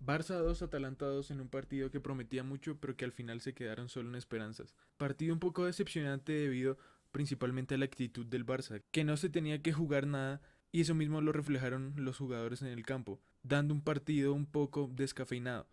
Barça 2, Atalanta 2 en un partido que prometía mucho pero que al final se quedaron solo en esperanzas. Partido un poco decepcionante debido principalmente a la actitud del Barça, que no se tenía que jugar nada y eso mismo lo reflejaron los jugadores en el campo, dando un partido un poco descafeinado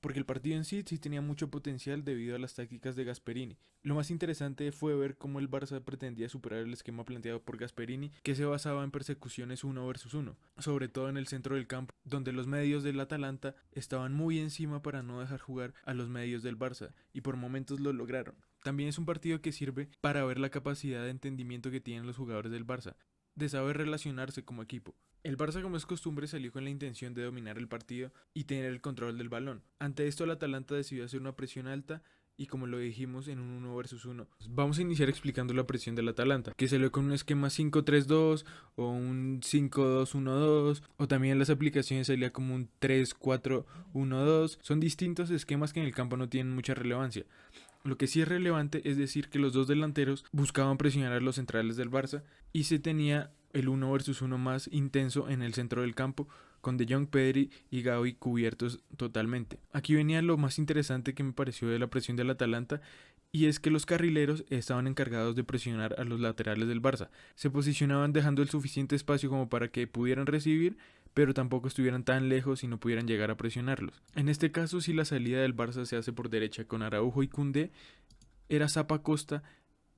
porque el partido en sí tenía mucho potencial debido a las tácticas de Gasperini. Lo más interesante fue ver cómo el Barça pretendía superar el esquema planteado por Gasperini, que se basaba en persecuciones uno versus uno, sobre todo en el centro del campo, donde los medios del Atalanta estaban muy encima para no dejar jugar a los medios del Barça, y por momentos lo lograron. También es un partido que sirve para ver la capacidad de entendimiento que tienen los jugadores del Barça, de saber relacionarse como equipo. El Barça, como es costumbre, salió con la intención de dominar el partido y tener el control del balón. Ante esto, el Atalanta decidió hacer una presión alta y, como lo dijimos, en un uno versus uno. Vamos a iniciar explicando la presión del Atalanta, que salió con un esquema 5-3-2 o un 5-2-1-2, o también en las aplicaciones salía como un 3-4-1-2. Son distintos esquemas que en el campo no tienen mucha relevancia. Lo que sí es relevante es decir que los dos delanteros buscaban presionar a los centrales del Barça y se tenía el uno versus uno más intenso en el centro del campo, con De Jong, Pedri y Gavi cubiertos totalmente. Aquí venía lo más interesante que me pareció de la presión del Atalanta, y es que los carrileros estaban encargados de presionar a los laterales del Barça. Se posicionaban dejando el suficiente espacio como para que pudieran recibir, pero tampoco estuvieran tan lejos y no pudieran llegar a presionarlos. En este caso, si la salida del Barça se hace por derecha con Araujo y Koundé, era Zappacosta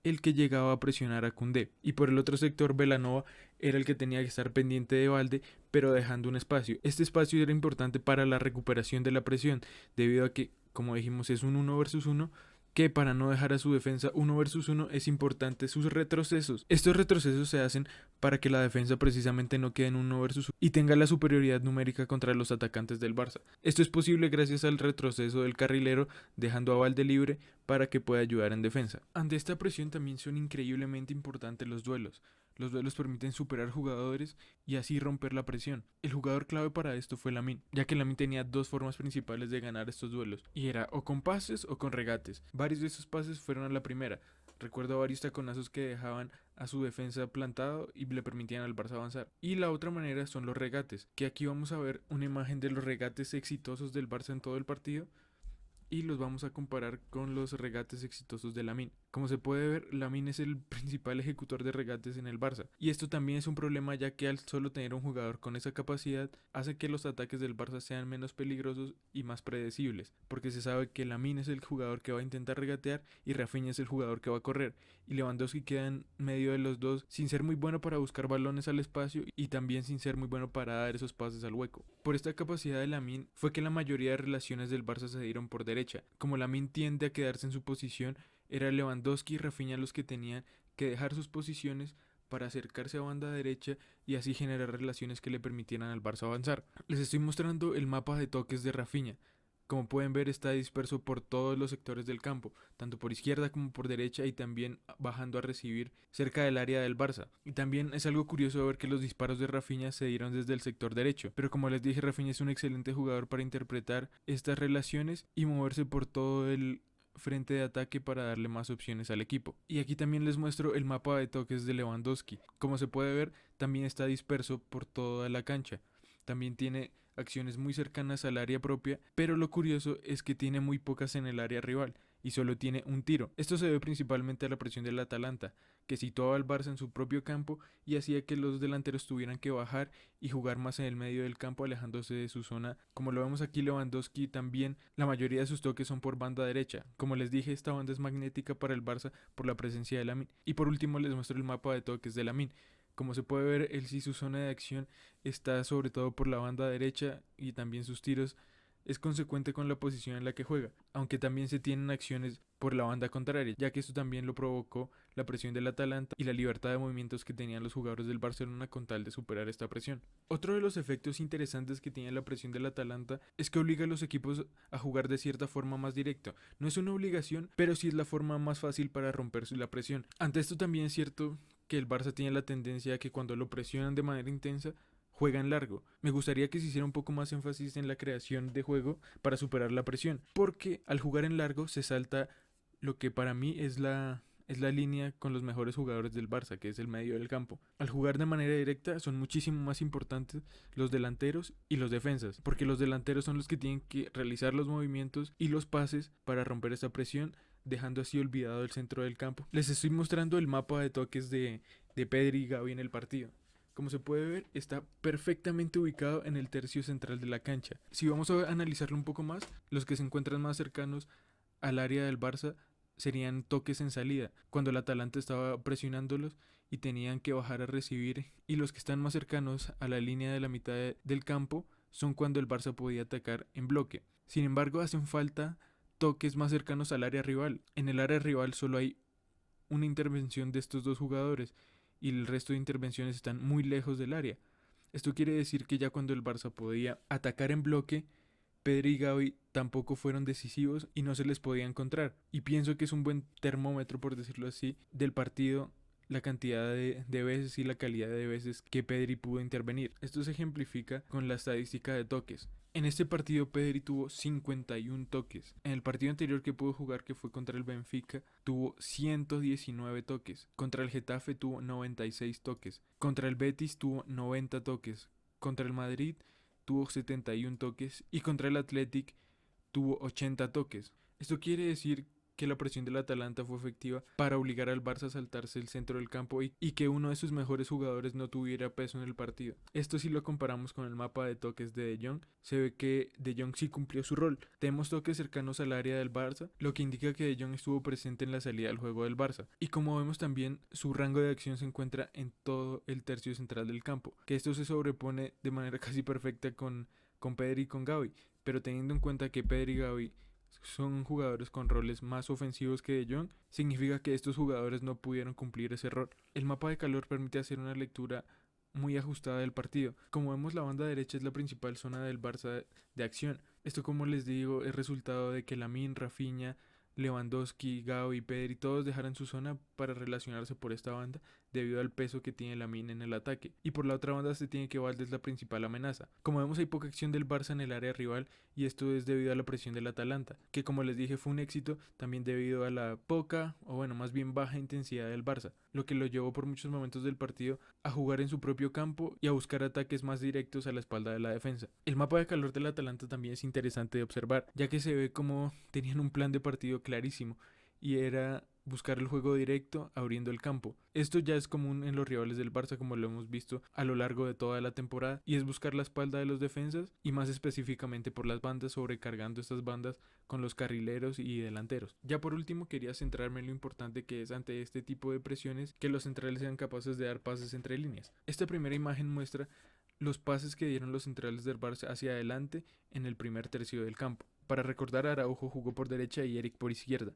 el que llegaba a presionar a Koundé, y por el otro sector Belanova era el que tenía que estar pendiente de Valde, pero dejando un espacio. Este espacio era importante para la recuperación de la presión, debido a que, como dijimos, es un uno versus uno, que para no dejar a su defensa uno versus uno es importante sus retrocesos. Estos retrocesos se hacen para que la defensa precisamente no quede en uno versus uno y tenga la superioridad numérica contra los atacantes del Barça. Esto es posible gracias al retroceso del carrilero, dejando a Valde libre para que pueda ayudar en defensa. Ante esta presión también son increíblemente importantes los duelos. Los duelos permiten superar jugadores y así romper la presión. El jugador clave para esto fue Lamine, ya que Lamine tenía dos formas principales de ganar estos duelos, y era o con pases o con regates. Varios de esos pases fueron a la primera. Recuerdo varios taconazos que dejaban a su defensa plantado y le permitían al Barça avanzar. Y la otra manera son los regates, que aquí vamos a ver una imagen de los regates exitosos del Barça en todo el partido, y los vamos a comparar con los regates exitosos de Lamine. Como se puede ver, Lamine es el principal ejecutor de regates en el Barça, y esto también es un problema, ya que al solo tener un jugador con esa capacidad hace que los ataques del Barça sean menos peligrosos y más predecibles, porque se sabe que Lamine es el jugador que va a intentar regatear y Rafinha es el jugador que va a correr, y Lewandowski queda en medio de los dos sin ser muy bueno para buscar balones al espacio y también sin ser muy bueno para dar esos pases al hueco. Por esta capacidad de Lamine fue que la mayoría de relaciones del Barça se dieron por derecha. Como Lamine tiende a quedarse en su posición, era Lewandowski y Rafinha los que tenían que dejar sus posiciones para acercarse a banda derecha y así generar relaciones que le permitieran al Barça avanzar. Les estoy mostrando el mapa de toques de Rafinha. Como pueden ver, está disperso por todos los sectores del campo, tanto por izquierda como por derecha, y también bajando a recibir cerca del área del Barça. Y también es algo curioso ver que los disparos de Rafinha se dieron desde el sector derecho, pero como les dije, Rafinha es un excelente jugador para interpretar estas relaciones y moverse por todo el frente de ataque para darle más opciones al equipo. Y aquí también les muestro el mapa de toques de Lewandowski. Como se puede ver, también está disperso por toda la cancha. También tiene acciones muy cercanas al área propia, pero lo curioso es que tiene muy pocas en el área rival y solo tiene un tiro. Esto se debe principalmente a la presión del Atalanta, que situaba al Barça en su propio campo y hacía que los delanteros tuvieran que bajar y jugar más en el medio del campo, alejándose de su zona. Como lo vemos aquí, Lewandowski también, la mayoría de sus toques son por banda derecha. Como les dije, esta banda es magnética para el Barça por la presencia de Lamine. Y por último les muestro el mapa de toques de Lamine. Como se puede ver, él sí, su zona de acción está sobre todo por la banda derecha, y también sus tiros es consecuente con la posición en la que juega, aunque también se tienen acciones por la banda contraria, ya que esto también lo provocó la presión del Atalanta y la libertad de movimientos que tenían los jugadores del Barcelona con tal de superar esta presión. Otro de los efectos interesantes que tiene la presión del Atalanta es que obliga a los equipos a jugar de cierta forma más directa. No es una obligación, pero sí es la forma más fácil para romper la presión. Ante esto también es cierto que el Barça tiene la tendencia a que cuando lo presionan de manera intensa, juegan largo. Me gustaría que se hiciera un poco más énfasis en la creación de juego para superar la presión, porque al jugar en largo se salta lo que para mí es es la línea con los mejores jugadores del Barça, que es el medio del campo. Al jugar de manera directa son muchísimo más importantes los delanteros y los defensas, porque los delanteros son los que tienen que realizar los movimientos y los pases para romper esa presión, dejando así olvidado el centro del campo. Les estoy mostrando el mapa de toques de Pedri y Gavi en el partido. Como se puede ver, está perfectamente ubicado en el tercio central de la cancha. Si vamos a analizarlo un poco más, los que se encuentran más cercanos al área del Barça serían toques en salida, cuando el Atalanta estaba presionándolos y tenían que bajar a recibir, y los que están más cercanos a la línea de la mitad del campo son cuando el Barça podía atacar en bloque. Sin embargo, hacen falta toques más cercanos al área rival. En el área rival solo hay una intervención de estos dos jugadores y el resto de intervenciones están muy lejos del área. Esto quiere decir que ya cuando el Barça podía atacar en bloque, Pedri y Gavi tampoco fueron decisivos y no se les podía encontrar. Y pienso que es un buen termómetro, por decirlo así, del partido la cantidad de veces y la calidad de veces que Pedri pudo intervenir. Esto se ejemplifica con la estadística de toques. En este partido Pedri tuvo 51 toques. En el partido anterior que pudo jugar, que fue contra el Benfica, tuvo 119 toques. Contra el Getafe tuvo 96 toques. Contra el Betis tuvo 90 toques. Contra el Madrid tuvo 71 toques y contra el Athletic tuvo 80 toques. Esto quiere decir que la presión del Atalanta fue efectiva para obligar al Barça a saltarse el centro del campo y que uno de sus mejores jugadores no tuviera peso en el partido. Esto si lo comparamos con el mapa de toques de De Jong, se ve que De Jong sí cumplió su rol. Tenemos toques cercanos al área del Barça, lo que indica que De Jong estuvo presente en la salida del juego del Barça. Y como vemos también, su rango de acción se encuentra en todo el tercio central del campo, que esto se sobrepone de manera casi perfecta con Pedri y con Gavi, pero teniendo en cuenta que Pedri y Gavi son jugadores con roles más ofensivos que De Jong, significa que estos jugadores no pudieron cumplir ese rol. El mapa de calor permite hacer una lectura muy ajustada del partido. Como vemos, la banda derecha es la principal zona del Barça de acción. Esto, como les digo, es resultado de que Lamine, Rafinha, Lewandowski, Gavi y Pedri todos dejaran su zona para relacionarse por esta banda debido al peso que tiene Lamine en el ataque, y por la otra banda se tiene que Valdés la principal amenaza. Como vemos, hay poca acción del Barça en el área rival y esto es debido a la presión del Atalanta, que como les dije fue un éxito también debido a la poca o bueno más bien baja intensidad del Barça, lo que lo llevó por muchos momentos del partido a jugar en su propio campo y a buscar ataques más directos a la espalda de la defensa. El mapa de calor del Atalanta también es interesante de observar, ya que se ve como tenían un plan de partido clarísimo y era buscar el juego directo abriendo el campo. Esto ya es común en los rivales del Barça, como lo hemos visto a lo largo de toda la temporada, y es buscar la espalda de los defensas y más específicamente por las bandas, sobrecargando estas bandas con los carrileros y delanteros. Ya por último quería centrarme en lo importante que es ante este tipo de presiones que los centrales sean capaces de dar pases entre líneas. Esta primera imagen muestra los pases que dieron los centrales del Barça hacia adelante en el primer tercio del campo. Para recordar, Araujo jugó por derecha y Eric por izquierda.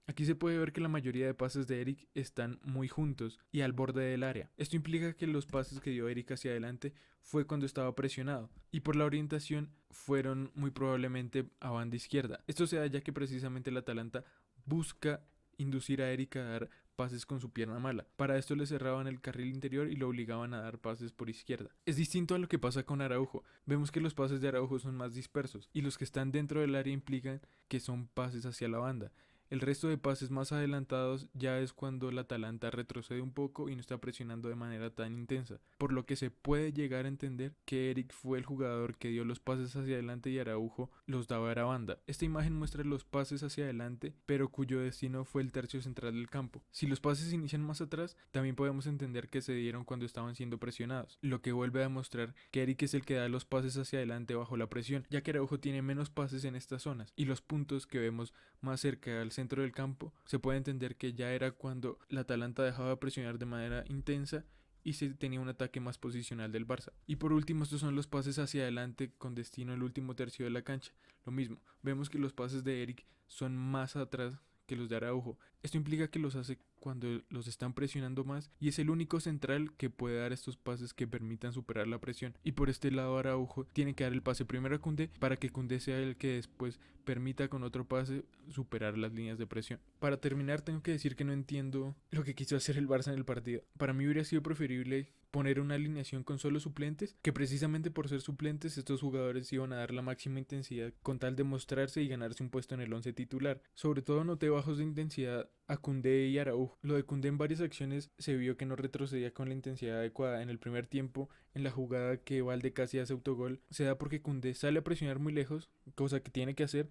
Aquí se puede ver que la mayoría de pases de Eric están muy juntos y al borde del área. Esto implica que los pases que dio Eric hacia adelante fue cuando estaba presionado y por la orientación fueron muy probablemente a banda izquierda. Esto se da ya que precisamente el Atalanta busca inducir a Eric a dar pases con su pierna mala. Para esto le cerraban el carril interior y lo obligaban a dar pases por izquierda. Es distinto a lo que pasa con Araujo. Vemos que los pases de Araujo son más dispersos y los que están dentro del área implican que son pases hacia la banda. El resto de pases más adelantados ya es cuando el Atalanta retrocede un poco y no está presionando de manera tan intensa, por lo que se puede llegar a entender que Eric fue el jugador que dio los pases hacia adelante y Araujo los daba a la banda. Esta imagen muestra los pases hacia adelante, pero cuyo destino fue el tercio central del campo. Si los pases inician más atrás, también podemos entender que se dieron cuando estaban siendo presionados, lo que vuelve a demostrar que Eric es el que da los pases hacia adelante bajo la presión, ya que Araujo tiene menos pases en estas zonas, y los puntos que vemos más cerca al centro del campo, se puede entender que ya era cuando la Atalanta dejaba de presionar de manera intensa y se tenía un ataque más posicional del Barça. Y por último, estos son los pases hacia adelante con destino al último tercio de la cancha. Lo mismo, vemos que los pases de Eric son más atrás que los de Araujo. Esto implica que los hace cuando los están presionando más y es el único central que puede dar estos pases que permitan superar la presión. Y por este lado Araujo tiene que dar el pase primero a Koundé para que Koundé sea el que después permita con otro pase superar las líneas de presión. Para terminar tengo que decir que no entiendo lo que quiso hacer el Barça en el partido. Para mí hubiera sido preferible poner una alineación con solo suplentes, que precisamente por ser suplentes estos jugadores iban a dar la máxima intensidad con tal de mostrarse y ganarse un puesto en el 11 titular. Sobre todo noté bajos de intensidad a Koundé y Araujo. Lo de Koundé en varias acciones se vio que no retrocedía con la intensidad adecuada. En el primer tiempo, en la jugada que Valde casi hace autogol, se da porque Koundé sale a presionar muy lejos, cosa que tiene que hacer,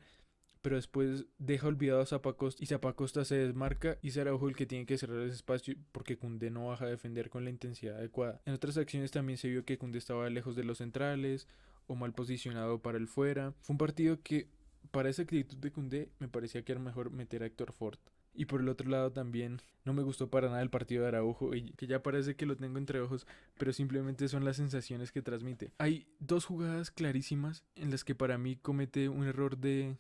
pero después deja olvidado a Zapacosta y Zapacosta se desmarca y es Araujo el que tiene que cerrar ese espacio porque Koundé no baja a defender con la intensidad adecuada. En otras acciones también se vio que Koundé estaba lejos de los centrales o mal posicionado para el fuera. Fue un partido que para esa actitud de Koundé me parecía que era mejor meter a Héctor Ford. Y por el otro lado también no me gustó para nada el partido de Araujo, y que ya parece que lo tengo entre ojos, pero simplemente son las sensaciones que transmite. Hay dos jugadas clarísimas en las que para mí comete un error de,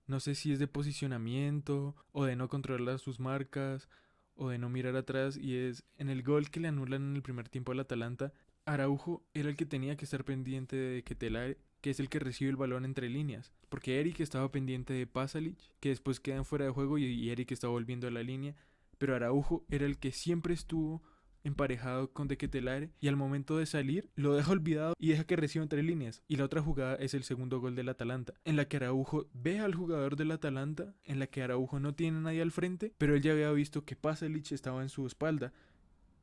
no sé si es de posicionamiento o de no controlar sus marcas o de no mirar atrás, y es en el gol que le anulan en el primer tiempo al Atalanta. Araujo era el que tenía que estar pendiente de Ketelare, que es el que recibe el balón entre líneas, porque Eric estaba pendiente de Pasalic, que después quedan fuera de juego y Eric estaba volviendo a la línea, pero Araujo era el que siempre estuvo emparejado con De Ketelare y al momento de salir lo deja olvidado y deja que reciba entre líneas. Y la otra jugada es el segundo gol del Atalanta, en la que Araujo ve al jugador del Atalanta, en la que Araujo no tiene nadie al frente, pero él ya había visto que Pasalic estaba en su espalda,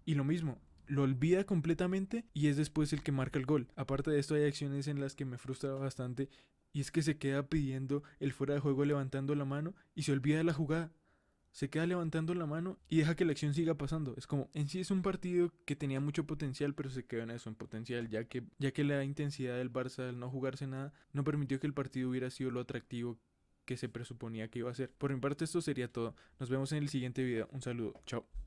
y lo mismo, lo olvida completamente y es después el que marca el gol. Aparte de esto hay acciones en las que me frustra bastante, y es que se queda pidiendo el fuera de juego levantando la mano y se olvida de la jugada. Se queda levantando la mano y deja que la acción siga pasando. Es como, en sí es un partido que tenía mucho potencial, pero se quedó en eso, en potencial, ya que la intensidad del Barça al no jugarse nada no permitió que el partido hubiera sido lo atractivo que se presuponía que iba a ser. Por mi parte esto sería todo. Nos vemos en el siguiente video. Un saludo. Chao.